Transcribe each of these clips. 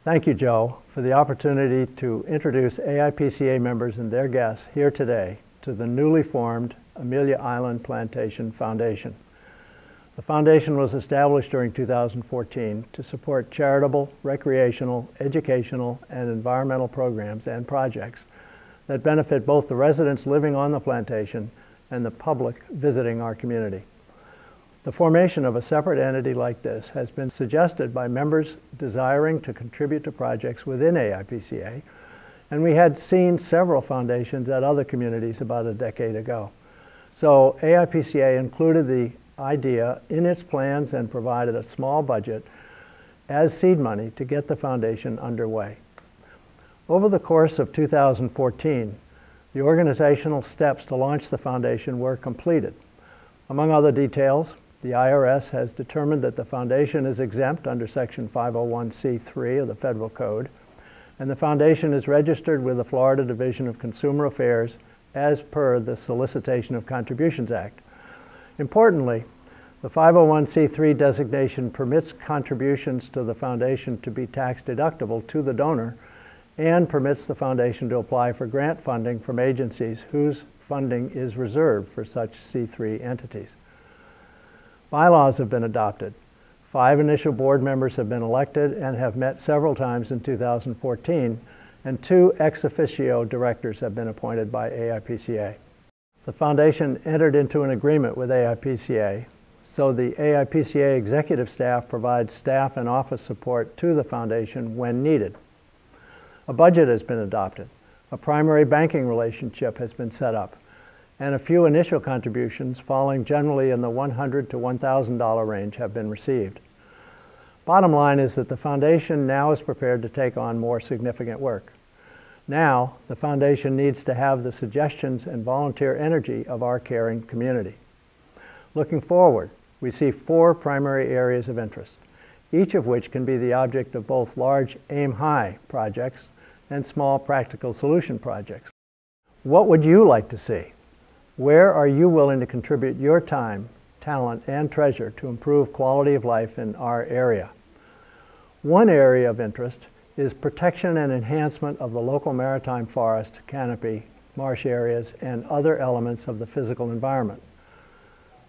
Thank you, Joe, for the opportunity to introduce AIPCA members and their guests here today to the newly formed Amelia Island Plantation Foundation. The foundation was established during 2014 to support charitable, recreational, educational, and environmental programs and projects that benefit both the residents living on the plantation and the public visiting our community. The formation of a separate entity like this has been suggested by members desiring to contribute to projects within AIPCA, and we had seen several foundations at other communities about a decade ago. So AIPCA included the idea in its plans and provided a small budget as seed money to get the foundation underway. Over the course of 2014, the organizational steps to launch the foundation were completed. Among other details, the IRS has determined that the foundation is exempt under Section 501c3 of the Federal Code, and the foundation is registered with the Florida Division of Consumer Affairs as per the Solicitation of Contributions Act. Importantly, the 501c3 designation permits contributions to the foundation to be tax deductible to the donor and permits the foundation to apply for grant funding from agencies whose funding is reserved for such C3 entities. Bylaws have been adopted. 5 initial board members have been elected and have met several times in 2014, and 2 ex officio directors have been appointed by AIPCA. The foundation entered into an agreement with AIPCA, so the AIPCA executive staff provides staff and office support to the foundation when needed. A budget has been adopted. A primary banking relationship has been set up, and a few initial contributions, falling generally in the $100 to $1,000 range, have been received. Bottom line is that the foundation now is prepared to take on more significant work. Now, the foundation needs to have the suggestions and volunteer energy of our caring community. Looking forward, we see 4 primary areas of interest, each of which can be the object of both large aim-high projects and small practical solution projects. What would you like to see? Where are you willing to contribute your time, talent, and treasure to improve quality of life in our area? One area of interest is protection and enhancement of the local maritime forest, canopy, marsh areas, and other elements of the physical environment.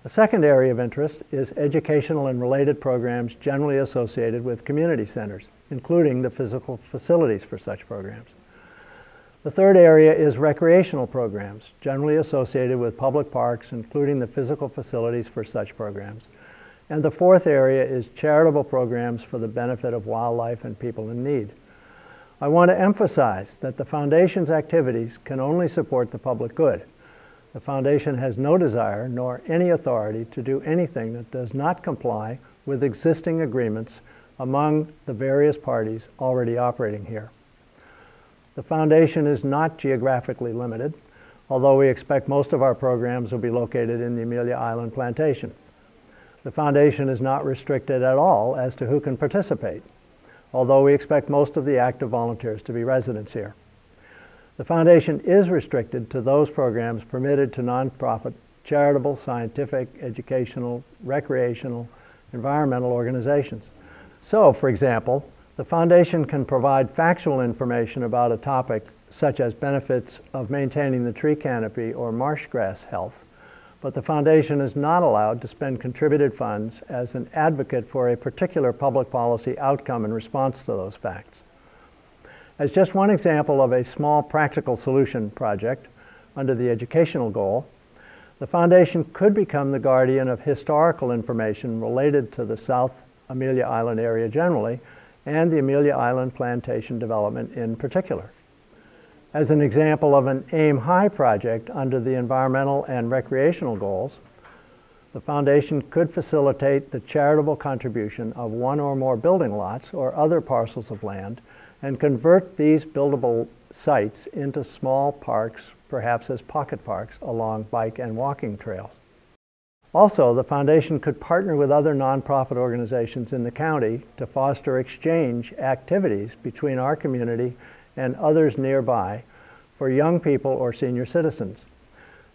A second area of interest is educational and related programs generally associated with community centers, including the physical facilities for such programs. The third area is recreational programs, generally associated with public parks, including the physical facilities for such programs. And the fourth area is charitable programs for the benefit of wildlife and people in need. I want to emphasize that the foundation's activities can only support the public good. The foundation has no desire nor any authority to do anything that does not comply with existing agreements among the various parties already operating here. The foundation is not geographically limited, although we expect most of our programs will be located in the Amelia Island Plantation. The foundation is not restricted at all as to who can participate, although we expect most of the active volunteers to be residents here. The foundation is restricted to those programs permitted to nonprofit, charitable, scientific, educational, recreational, environmental organizations. So, for example, the foundation can provide factual information about a topic such as benefits of maintaining the tree canopy or marsh grass health, but the foundation is not allowed to spend contributed funds as an advocate for a particular public policy outcome in response to those facts. As just one example of a small practical solution project under the educational goal, the foundation could become the guardian of historical information related to the South Amelia Island area generally, and the Amelia Island Plantation development in particular. As an example of an aim-high project under the environmental and recreational goals, the foundation could facilitate the charitable contribution of 1 or more building lots or other parcels of land and convert these buildable sites into small parks, perhaps as pocket parks, along bike and walking trails. Also, the foundation could partner with other nonprofit organizations in the county to foster exchange activities between our community and others nearby for young people or senior citizens.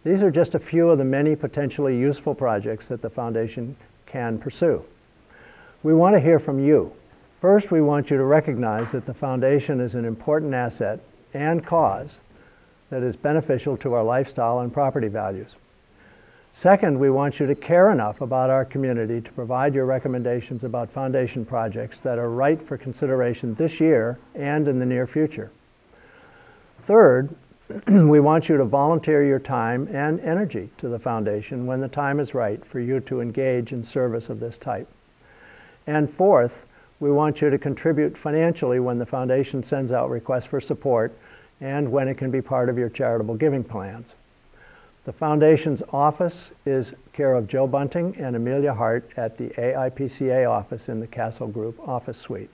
These are just a few of the many potentially useful projects that the foundation can pursue. We want to hear from you. First, we want you to recognize that the foundation is an important asset and cause that is beneficial to our lifestyle and property values. Second, we want you to care enough about our community to provide your recommendations about foundation projects that are right for consideration this year and in the near future. Third, we want you to volunteer your time and energy to the foundation when the time is right for you to engage in service of this type. And fourth, we want you to contribute financially when the foundation sends out requests for support and when it can be part of your charitable giving plans. The Foundation's office is care of Joe Bunting and Amelia Hart at the AIPCA office in the Castle Group office suite.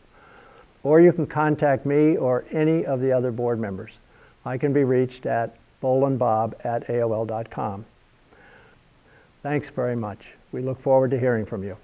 Or you can contact me or any of the other board members. I can be reached at bolandbob@aol.com. Thanks very much. We look forward to hearing from you.